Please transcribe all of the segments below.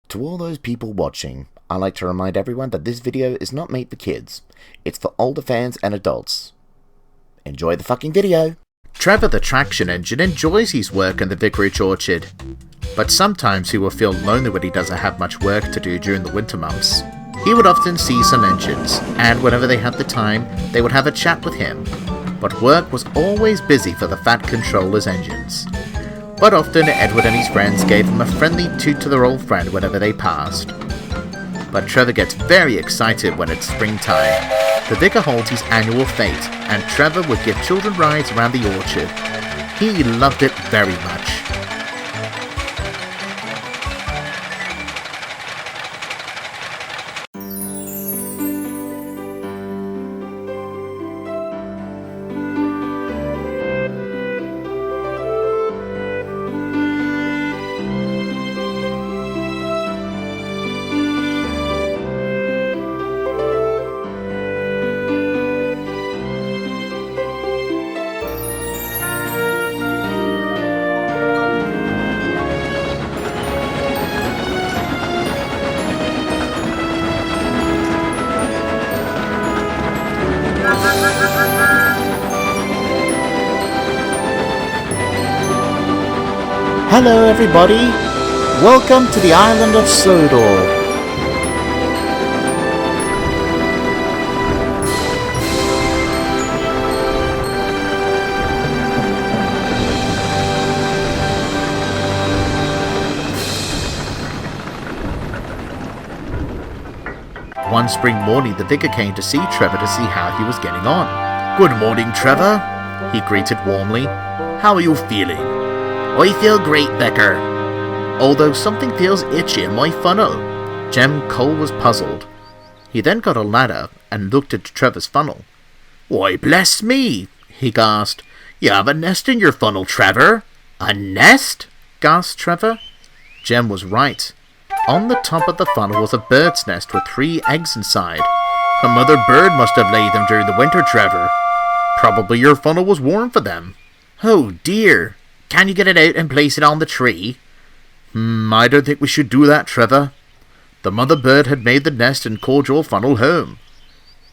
To all those people watching, I like to remind everyone that this video is not made for kids. It's for older fans and adults. Enjoy the fucking video! Trevor the traction engine enjoys his work in the vicarage orchard, but sometimes he will feel lonely when he doesn't have much work to do during the winter months. He would often see some engines, and whenever they had the time, they would have a chat with him. But work was always busy for the fat controller's engines. But often Edward and his friends gave him a friendly toot to their old friend whenever they passed. But Trevor gets very excited when it's springtime. The vicar holds his annual fete, and Trevor would give children rides around the orchard. He loved it very much. Hello everybody! Welcome to the island of Sodor. One spring morning, the vicar came to see Trevor to see how he was getting on. "Good morning, Trevor," he greeted warmly. "How are you feeling?" "I feel great, vicar, although something feels itchy in my funnel." Jem Cole was puzzled. He then got a ladder and looked at Trevor's funnel. "Why, bless me," he gasped. "You have a nest in your funnel, Trevor." "A nest?" gasped Trevor. Jem was right. On the top of the funnel was a bird's nest with 3 eggs inside. "A mother bird must have laid them during the winter, Trevor. Probably your funnel was warm for them." "Oh dear. Can you get it out and place it on the tree?" I don't think we should do that, Trevor. The mother bird had made the nest and called your funnel home.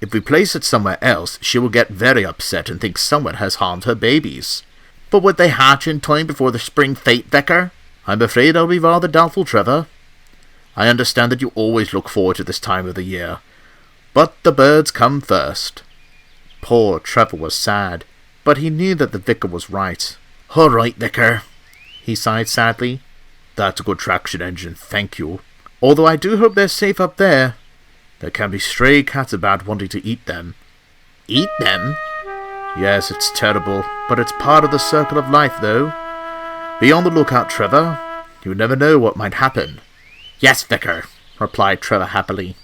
If we place it somewhere else, she will get very upset and think someone has harmed her babies." "But would they hatch in time before the spring fete, vicar?" "I'm afraid I'll be rather doubtful, Trevor. I understand that you always look forward to this time of the year, but the birds come first." Poor Trevor was sad, but he knew that the vicar was right. "All right, vicar," he sighed sadly. "That's a good traction engine, thank you. Although I do hope they're safe up there. There can be stray cats about wanting to eat them." "Eat them?" "Yes, it's terrible, but it's part of the circle of life, though. Be on the lookout, Trevor. You never know what might happen." "Yes, vicar," replied Trevor happily.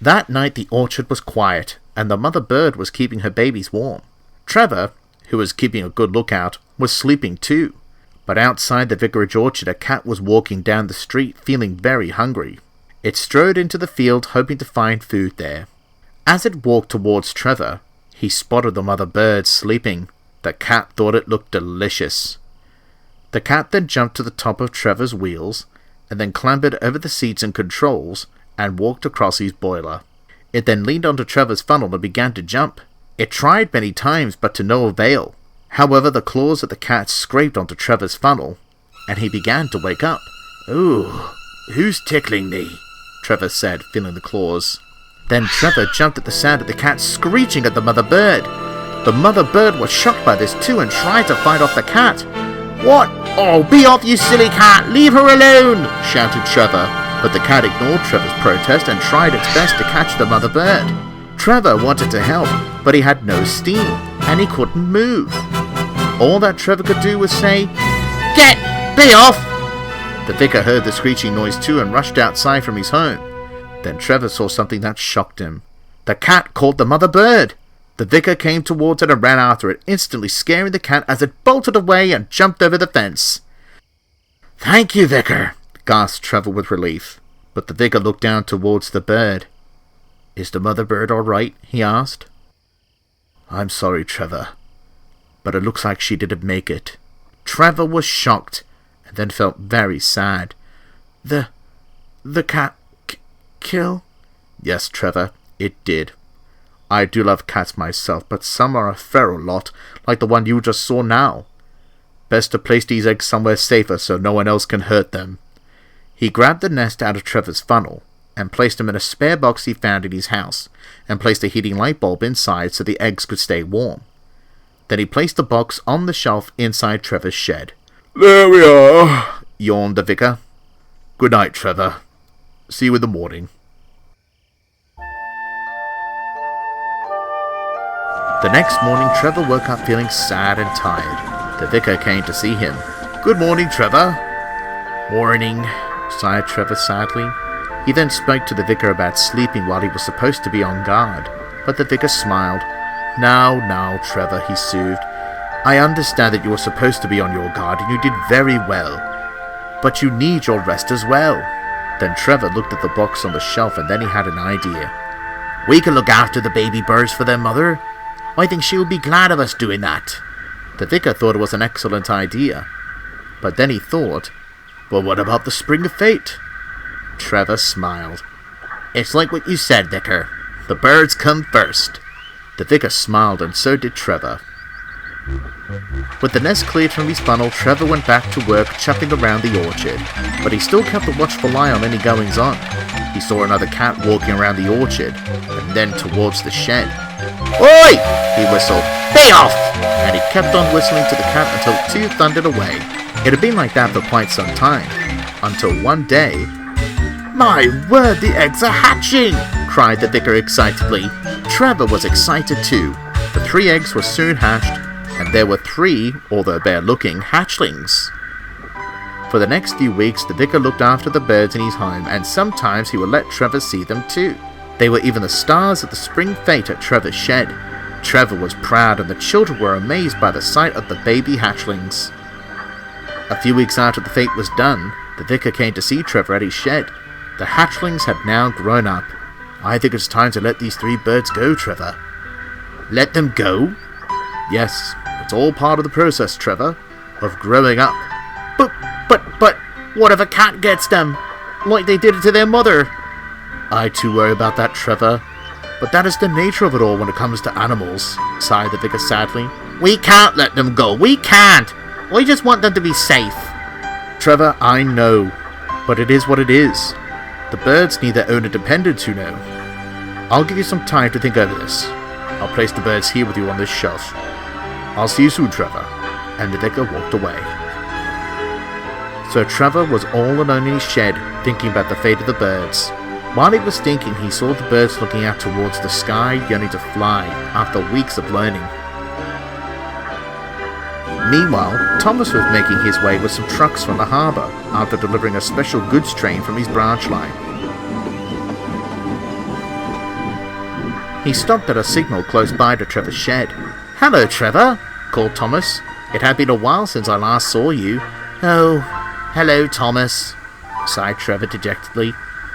That night the orchard was quiet, and the mother bird was keeping her babies warm. Trevor, who was keeping a good lookout, was sleeping too. But outside the vicarage orchard a cat was walking down the street feeling very hungry. It strode into the field hoping to find food there. As it walked towards Trevor, he spotted the mother bird sleeping. The cat thought it looked delicious. The cat then jumped to the top of Trevor's wheels, and then clambered over the seats and controls, and walked across his boiler. It then leaned onto Trevor's funnel and began to jump. It tried many times, but to no avail. However, the claws of the cat scraped onto Trevor's funnel, and he began to wake up. "Ooh, who's tickling me?" Trevor said, feeling the claws. Then Trevor jumped at the sound of the cat screeching at the mother bird. The mother bird was shocked by this too and tried to fight off the cat. "What? Oh, be off, you silly cat! Leave her alone!" shouted Trevor. But the cat ignored Trevor's protest and tried its best to catch the mother bird. Trevor wanted to help, but he had no steam, and he couldn't move. All that Trevor could do was say, Be off!" The vicar heard the screeching noise too and rushed outside from his home. Then Trevor saw something that shocked him. The cat caught the mother bird. The vicar came towards it and ran after it, instantly scaring the cat as it bolted away and jumped over the fence. "Thank you, vicar," gasped Trevor with relief. But the vicar looked down towards the bird. "Is the mother bird all right?" he asked. "I'm sorry, Trevor, but it looks like she didn't make it." Trevor was shocked, and then felt very sad. The the cat kill? Yes, Trevor, it did. I do love cats myself, but some are a feral lot, like the one you just saw now. Best to place these eggs somewhere safer so no one else can hurt them. He grabbed the nest out of Trevor's funnel, and placed them in a spare box he found in his house, and placed a heating light bulb inside so the eggs could stay warm. Then he placed the box on the shelf inside Trevor's shed. There we are, yawned the vicar. Good night, Trevor. See you in the morning. The next morning, Trevor woke up feeling sad and tired. The vicar came to see him. Good morning, Trevor. Morning, sighed Trevor sadly. He then spoke to the vicar about sleeping while he was supposed to be on guard, but the vicar smiled. Now, Trevor, he soothed. I understand that you were supposed to be on your guard, and you did very well. But you need your rest as well. Then Trevor looked at the box on the shelf, and then he had an idea. We can look after the baby birds for their mother. I think she will be glad of us doing that. The vicar thought it was an excellent idea. But then he thought, well, what about the spring of fate? Trevor smiled. It's like what you said, vicar. The birds come first. The vicar smiled, and so did Trevor. With the nest cleared from his funnel, Trevor went back to work chopping around the orchard, but he still kept a watchful eye on any goings-on. He saw another cat walking around the orchard, and then towards the shed. Oi! He whistled. Be off! And he kept on whistling to the cat until it too thundered away. It had been like that for quite some time, until one day... My word, the eggs are hatching! Cried the vicar excitedly. Trevor was excited too. The 3 eggs were soon hatched, and there were 3, although bare-looking, hatchlings. For the next few weeks, the vicar looked after the birds in his home, and sometimes he would let Trevor see them too. They were even the stars of the spring fete at Trevor's shed. Trevor was proud, and the children were amazed by the sight of the baby hatchlings. A few weeks after the fete was done, the vicar came to see Trevor at his shed. The hatchlings had now grown up. I think it's time to let these 3 birds go, Trevor. Let them go? Yes, it's all part of the process, Trevor, of growing up. But, what if a cat gets them? Like they did it to their mother? I too worry about that, Trevor. But that is the nature of it all when it comes to animals, sighed the vicar sadly. We can't let them go, we can't! We just want them to be safe. Trevor, I know, but it is what it is. The birds need their own independence, you know. I'll give you some time to think over this. I'll place the birds here with you on this shelf. I'll see you soon, Trevor. And the vicar walked away. So Trevor was all alone in his shed, thinking about the fate of the birds. While he was thinking, he saw the birds looking out towards the sky, yearning to fly, after weeks of learning. Meanwhile, Thomas was making his way with some trucks from the harbour, after delivering a special goods train from his branch line. He stopped at a signal close by to Trevor's shed. Hello, Trevor, called Thomas. It had been a while since I last saw you. Oh, hello, Thomas, sighed Trevor dejectedly.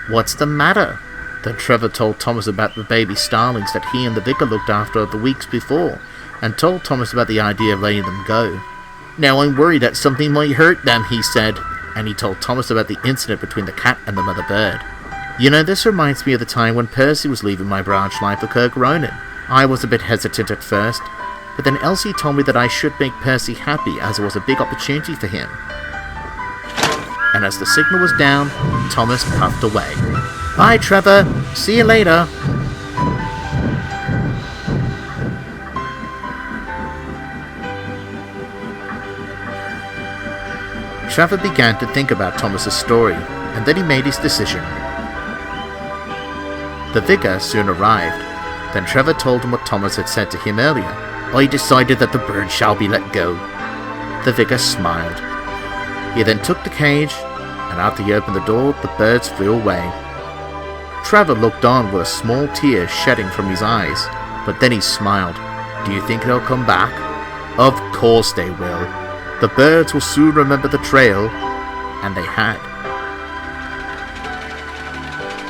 What's the matter? Then Trevor told Thomas about the baby starlings that he and the vicar looked after the weeks before, and told Thomas about the idea of letting them go. Now I'm worried that something might hurt them, he said, and he told Thomas about the incident between the cat and the mother bird. You know, this reminds me of the time when Percy was leaving my branch line for Kirk Ronan. I was a bit hesitant at first, but then Elsie told me that I should make Percy happy as it was a big opportunity for him. And as the signal was down, Thomas puffed away. Bye, Trevor. See you later. Trevor began to think about Thomas's story, and then he made his decision. The vicar soon arrived. Then Trevor told him what Thomas had said to him earlier. I decided that the bird shall be let go. The vicar smiled. He then took the cage, and after he opened the door, the birds flew away. Trevor looked on with a small tear shedding from his eyes, but then he smiled. Do you think they'll come back? Of course they will. The birds will soon remember the trail, and they had.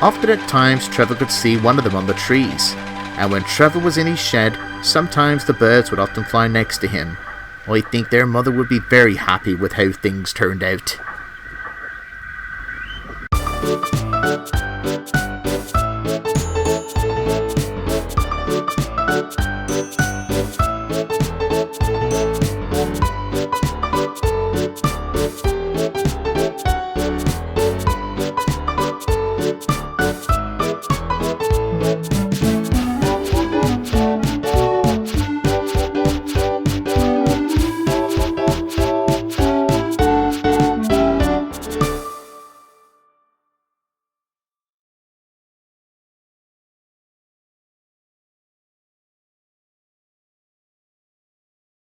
Often at times Trevor could see one of them on the trees, and when Trevor was in his shed, sometimes the birds would often fly next to him. I think their mother would be very happy with how things turned out.